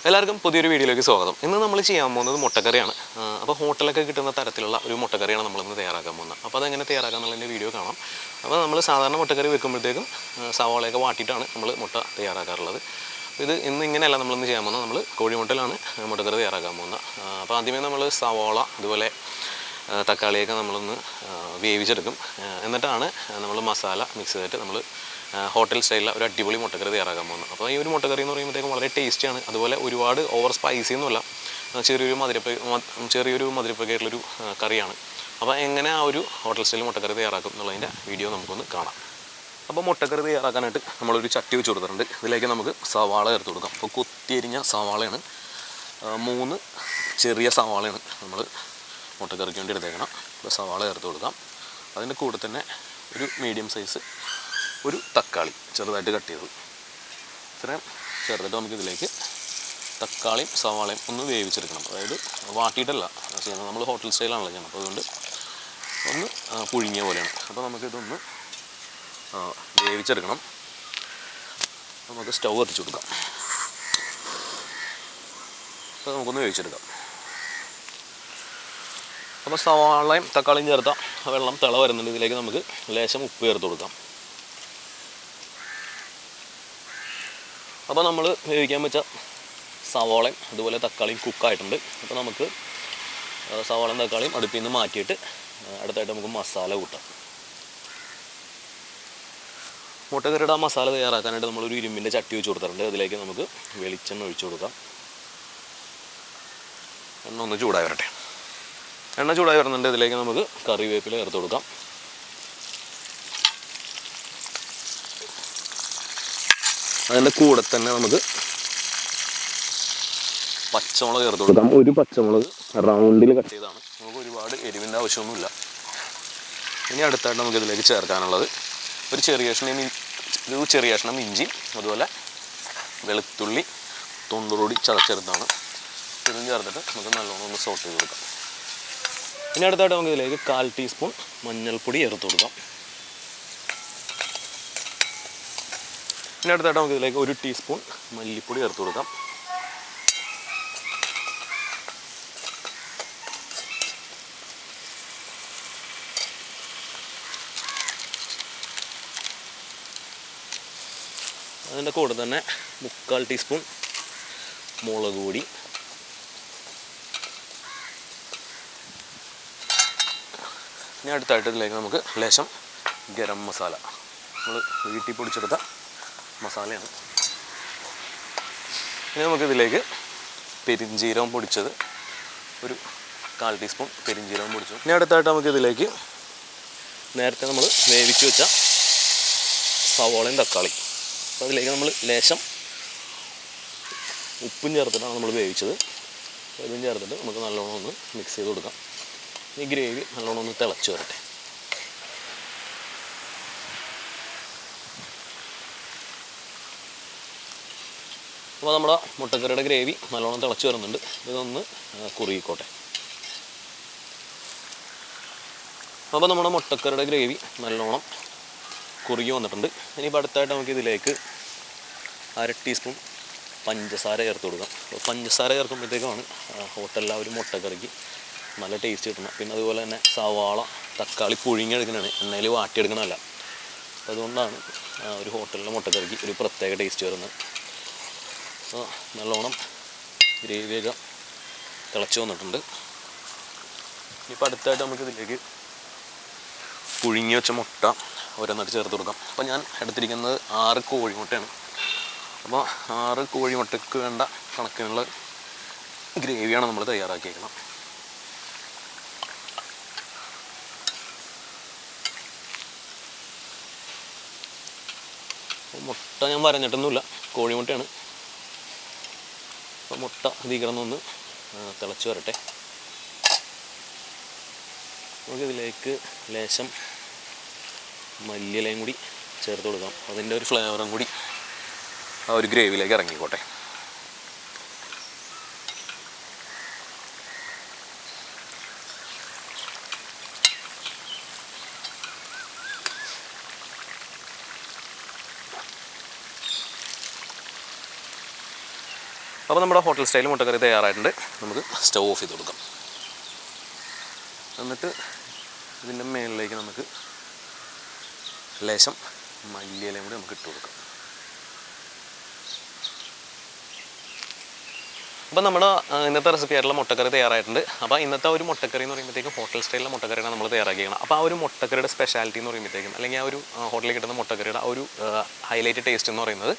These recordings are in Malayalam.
എല്ലാവർക്കും പുതിയൊരു വീഡിയോയിലേക്ക് സ്വാഗതം. ഇന്ന് നമ്മൾ ചെയ്യാൻ പോകുന്നത് മുട്ടക്കറിയാണ്. അപ്പോൾ ഹോട്ടലൊക്കെ കിട്ടുന്ന തരത്തിലുള്ള ഒരു മുട്ടക്കറിയാണ് നമ്മളിന്ന് തയ്യാറാക്കാൻ പോകുന്നത്. അപ്പോൾ അതെങ്ങനെ തയ്യാറാക്കാം എന്നുള്ളതിൻ്റെ വീഡിയോ കാണാം. അപ്പോൾ നമ്മൾ സാധാരണ മുട്ടക്കറി വെക്കുമ്പോഴത്തേക്കും സവാളയൊക്കെ വാട്ടിയിട്ടാണ് നമ്മൾ മുട്ട തയ്യാറാക്കാറുള്ളത്. ഇത് ഇങ്ങനെയല്ല നമ്മളിന്ന് ചെയ്യാൻ പോകുന്നത്. നമ്മൾ കോഴിമുട്ടയിലാണ് മുട്ടക്കറി തയ്യാറാക്കാൻ പോകുന്നത്. അപ്പോൾ ആദ്യമേ നമ്മൾ സവാള അതുപോലെ തക്കാളിയൊക്കെ നമ്മളൊന്ന് വേവിച്ചെടുക്കും. എന്നിട്ടാണ് നമ്മൾ മസാല മിക്സ് ചെയ്തിട്ട് നമ്മൾ ഹോട്ടൽ സ്റ്റൈലിലെ ഒരു അടിപൊളി മുട്ടക്കറി തയ്യാറാക്കാൻ പോകുന്നത്. അപ്പോൾ ഈ ഒരു മുട്ടക്കറി എന്ന് പറയുമ്പോഴത്തേക്കും വളരെ ടേസ്റ്റിയാണ്. അതുപോലെ ഒരുപാട് ഓവർ സ്പൈസി ഒന്നുമല്ല, ചെറിയൊരു മധുരപ്പൊക്കെ ആയിട്ടുള്ളൊരു കറിയാണ്. അപ്പോൾ എങ്ങനെ ആ ഒരു ഹോട്ടൽ സ്റ്റൈൽ മുട്ടക്കറി തയ്യാറാക്കും എന്നുള്ളതിൻ്റെ വീഡിയോ നമുക്കൊന്ന് കാണാം. അപ്പോൾ മുട്ടക്കറി തയ്യാറാക്കാനായിട്ട് നമ്മളൊരു ചട്ടി വെച്ച് കൊടുത്തിട്ടുണ്ട്. ഇതിലേക്ക് നമുക്ക് സവാള ചേർത്ത് കൊടുക്കാം. അപ്പോൾ കൊത്തിയരിഞ്ഞ സവാളയാണ്, 3 ചെറിയ സവാളയാണ് നമ്മൾ മുട്ടക്കറിക്ക് വേണ്ടി എടുത്തേക്കണം. അപ്പോൾ സവാള ചേർത്ത് കൊടുക്കാം. അതിൻ്റെ കൂടെ തന്നെ ഒരു മീഡിയം സൈസ് ഒരു തക്കാളി ചെറുതായിട്ട് കട്ട് ചെയ്തത് ഇത്രയും ചേർത്തിട്ട് നമുക്കിതിലേക്ക് തക്കാളിയും സവാളയും ഒന്ന് വേവിച്ചെടുക്കണം. അതായത് വാട്ടിയിട്ടല്ല ചെയ്യുന്നത്, നമ്മൾ ഹോട്ടൽ സ്റ്റൈലാണല്ലോ ചെയ്യുന്നത്. അപ്പോൾ അതുകൊണ്ട് ഒന്ന് പുഴുങ്ങിയ പോലെയാണ്. അപ്പോൾ നമുക്കിതൊന്ന് വേവിച്ചെടുക്കണം. നമുക്ക് സ്റ്റൗ കത്തിച്ച് കൊടുക്കാം. അപ്പോൾ നമുക്കൊന്ന് വേവിച്ചെടുക്കാം. അപ്പോൾ സവാളയും തക്കാളിയും ചേർത്ത വെള്ളം തിള വരുന്നുണ്ട്. ഇതിലേക്ക് നമുക്ക് ലേശം ഉപ്പ് ചേർത്ത് കൊടുക്കാം. അപ്പോൾ നമ്മൾ വേവിക്കാൻ വെച്ച സവാളയും അതുപോലെ തക്കാളിയും കുക്കായിട്ടുണ്ട്. അപ്പോൾ നമുക്ക് സവാളയും തക്കാളിയും അടുപ്പിൽ നിന്ന് മാറ്റിയിട്ട് അടുത്തായിട്ട് നമുക്ക് മസാല കൂട്ടാം. മുട്ടക്കറിയുടെ മസാല തയ്യാറാക്കാനായിട്ട് നമ്മളൊരു ഇരുമ്പിൻ്റെ ചട്ടി വെച്ച് കൊടുത്തിട്ടുണ്ട്. അതിലേക്ക് നമുക്ക് വെളിച്ചെണ്ണ ഒഴിച്ചു കൊടുക്കാം. എണ്ണ ഒന്ന് ചൂടായി വരട്ടെ. എണ്ണ ചൂടായി വരുന്നുണ്ട്. ഇതിലേക്ക് നമുക്ക് കറിവേപ്പില ചേർത്ത് കൊടുക്കാം. അതിൻ്റെ കൂടെ തന്നെ നമുക്ക് പച്ചമുളക് ചേർത്ത് കൊടുക്കാം. ഒരു പച്ചമുളക് റൗണ്ടിൽ കട്ട് ചെയ്താണ്. നമുക്ക് ഒരുപാട് എരിവിൻ്റെ ആവശ്യമൊന്നുമില്ല. ഇനി അടുത്തായിട്ട് നമുക്ക് ഇതിലേക്ക് ചേർക്കാനുള്ളത് ഒരു ചെറിയ കഷ്ണം ഇഞ്ചി, അതുപോലെ വെളുത്തുള്ളി തൊണ്ടോടി ചതച്ചെടുത്താണ്. ഇതും ചേർത്തിട്ട് നമുക്ക് നല്ലോണം ഒന്ന് സോട്ട് ചെയ്ത് കൊടുക്കാം. ഇനി അടുത്തായിട്ട് നമുക്ക് ഇതിലേക്ക് 1/4 ടീസ്പൂൺ മഞ്ഞൾപ്പൊടി ചേർത്ത് കൊടുക്കാം. ഇനി അടുത്തായിട്ട് നമുക്ക് ഇതിലേക്ക് 1 ടീസ്പൂൺ മല്ലിപ്പൊടി ചേർത്ത് കൊടുക്കാം. അതിൻ്റെ കൂടെ തന്നെ 3/4 ടീസ്പൂൺ മുളക് പൊടി, ഇനി അടുത്തായിട്ട് ഇതിലേക്ക് നമുക്ക് ലേശം ഗരം മസാല, നമ്മൾ വീട്ടിൽ പൊടിച്ചെടുത്ത മസാലയാണ്. ഇനി നമുക്കിതിലേക്ക് പെരിഞ്ജീരകം പൊടിച്ചത് ഒരു 1/4 ടീസ്പൂൺ പെരിഞ്ജീരകം പൊടിച്ചു. ഇനി അടുത്തായിട്ട് നമുക്കിതിലേക്ക് നേരത്തെ നമ്മൾ വേവിച്ച് വെച്ച സവാളയും തക്കാളി, അപ്പോൾ അതിലേക്ക് നമ്മൾ ലേശം ഉപ്പും ചേർത്തിട്ടാണ് നമ്മൾ വേവിച്ചത്. ഇതും ചേർത്തിട്ട് നമുക്ക് നല്ലോണം ഒന്ന് മിക്സ് ചെയ്ത് കൊടുക്കാം. ഈ ഗ്രേവി നല്ലോണം ഒന്ന് തിളച്ച് വരട്ടെ. അപ്പോൾ നമ്മുടെ മുട്ടക്കറിയുടെ ഗ്രേവി നല്ലോണം തിളച്ച് വരുന്നുണ്ട്. ഇതൊന്ന് കുറുകിക്കോട്ടെ. അപ്പോൾ നമ്മുടെ മുട്ടക്കറിയുടെ ഗ്രേവി നല്ലോണം കുറുകി വന്നിട്ടുണ്ട്. ഇനിയിപ്പോൾ അടുത്തായിട്ട് നമുക്ക് ഇതിലേക്ക് 1/2 ടീസ്പൂൺ പഞ്ചസാര ചേർത്ത് കൊടുക്കാം. അപ്പോൾ പഞ്ചസാര ചേർക്കുമ്പോഴത്തേക്കാണ് ഹോട്ടലിലെ ഒരു മുട്ടക്കറിക്ക് നല്ല ടേസ്റ്റ് കിട്ടണം. പിന്നെ അതുപോലെ തന്നെ സവാള തക്കാളി പുഴുങ്ങിയെടുക്കുന്നതാണ്, എണ്ണയിൽ വാട്ടിയെടുക്കണമല്ല. അപ്പോൾ അതുകൊണ്ടാണ് ഒരു ഹോട്ടലിലെ മുട്ടക്കറിക്ക് ഒരു പ്രത്യേക ടേസ്റ്റ് വരുന്നത്. അപ്പോൾ നല്ലോണം ഗ്രേവിയൊക്കെ തിളച്ച് വന്നിട്ടുണ്ട്. ഇനിയിപ്പോൾ അടുത്തായിട്ട് നമുക്കിതിലേക്ക് പുഴുങ്ങി വെച്ച മുട്ട ഓരോന്നായിട്ട് ചേർത്ത് കൊടുക്കാം. അപ്പോൾ ഞാൻ എടുത്തിരിക്കുന്നത് 6 കോഴിമുട്ടയാണ്. അപ്പോൾ 6 കോഴിമുട്ടയ്ക്ക് വേണ്ട കണക്കിനുള്ള ഗ്രേവിയാണ് നമ്മൾ തയ്യാറാക്കിയേക്കണം. മുട്ട ഞാൻ വരഞ്ഞിട്ടൊന്നുമില്ല, കോഴിമുട്ടയാണ്. അപ്പോൾ മുട്ട കിടന്നൊന്ന് തിളച്ച് വരട്ടെ. നമുക്കിതിലേക്ക് ലേശം മല്ലിയിലയും കൂടി ചേർത്ത് കൊടുക്കാം. അതിൻ്റെ ഒരു ഫ്ലേവറും കൂടി ആ ഒരു ഗ്രേവിയിലേക്ക് ഇറങ്ങിക്കോട്ടെ. അപ്പോൾ നമ്മുടെ ഹോട്ടൽ സ്റ്റൈൽ മുട്ടക്കറി തയ്യാറായിട്ടുണ്ട്. നമുക്ക് സ്റ്റവ് ഓഫ് ചെയ്ത് കൊടുക്കാം. എന്നിട്ട് ഇതിൻ്റെ മുകളിലേക്ക് നമുക്ക് ലേശം മല്ലിയിലയും കൂടി നമുക്ക് ഇട്ട് കൊടുക്കാം. അപ്പോൾ നമ്മുടെ ഇന്നത്തെ റെസിപ്പി ആയിട്ടുള്ള മുട്ടക്കറി തയ്യാറായിട്ടുണ്ട്. അപ്പോൾ ഇന്നത്തെ ഒരു മുട്ടക്കറി എന്ന് പറയുമ്പോഴത്തേക്കും ഹോട്ടൽ സ്റ്റൈലിലെ മുട്ടക്കറിയാണ് നമ്മൾ തയ്യാറാക്കിയത്. അപ്പോൾ ആ ഒരു മുട്ടക്കറിയുടെ സ്പെഷ്യാലിറ്റി എന്ന് പറയുമ്പോഴത്തേക്കും, അല്ലെങ്കിൽ ആ ഒരു ഹോട്ടലിൽ കിട്ടുന്ന മുട്ടക്കറിയുടെ ആ ഒരു ഹൈലൈറ്റ് ടേസ്റ്റ് എന്ന് പറയുന്നത്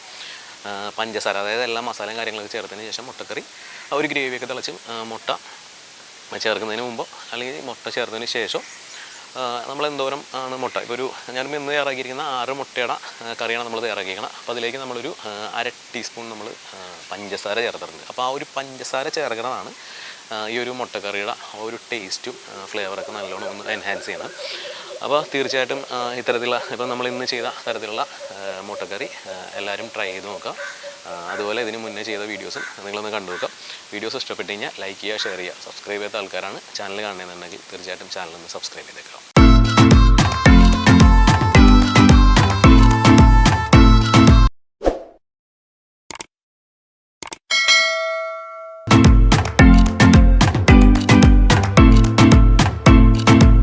പഞ്ചസാര, അതായത് എല്ലാ മസാലയും കാര്യങ്ങളൊക്കെ ചേർത്തതിന് ശേഷം മുട്ടക്കറി ആ ഒരു ഗ്രേവിയൊക്കെ തിളച്ച് മുട്ട ചേർക്കുന്നതിന് മുമ്പോ അല്ലെങ്കിൽ മുട്ട ചേർത്തതിന് ശേഷം നമ്മൾ എന്തോരം ആണ് മുട്ട, ഇപ്പോൾ ഒരു ഞാനിപ്പോൾ ഇന്ന് തയ്യാറാക്കിയിരിക്കുന്ന 6 മുട്ടയുടെ കറിയാണ് നമ്മൾ തയ്യാറാക്കിയിരിക്കുന്നത്. അപ്പോൾ അതിലേക്ക് നമ്മളൊരു 1/2 ടീസ്പൂൺ നമ്മൾ പഞ്ചസാര ചേർത്തിട്ടുണ്ട്. അപ്പോൾ ആ ഒരു പഞ്ചസാര ചേർക്കുന്നതാണ് ഈ ഒരു മുട്ടക്കറിയുടെ ആ ഒരു ടേസ്റ്റും ഫ്ലേവറൊക്കെ നല്ലോണം ഒന്ന് എൻഹാൻസ് ചെയ്യണം. അപ്പോൾ തീർച്ചയായിട്ടും ഇത്തരത്തിലുള്ള ഇപ്പോൾ നമ്മൾ ഇന്ന് ചെയ്ത തരത്തിലുള്ള മുട്ടക്കറി എല്ലാവരും ട്രൈ ചെയ്ത് നോക്കുക. അതുപോലെ ഇതിന് മുന്നേ ചെയ്ത വീഡിയോസും നിങ്ങളൊന്ന് കണ്ടു നോക്കാം. വീഡിയോസ് ഇഷ്ടപ്പെട്ട് കഴിഞ്ഞാൽ ലൈക്ക് ചെയ്യുക, ഷെയർ ചെയ്യുക. സബ്സ്ക്രൈബ് ചെയ്ത ആൾക്കാരാണ് ചാനൽ കാണുന്നതെന്നുണ്ടെങ്കിൽ തീർച്ചയായിട്ടും ചാനലൊന്ന് സബ്സ്ക്രൈബ് ചെയ്തേക്കാം.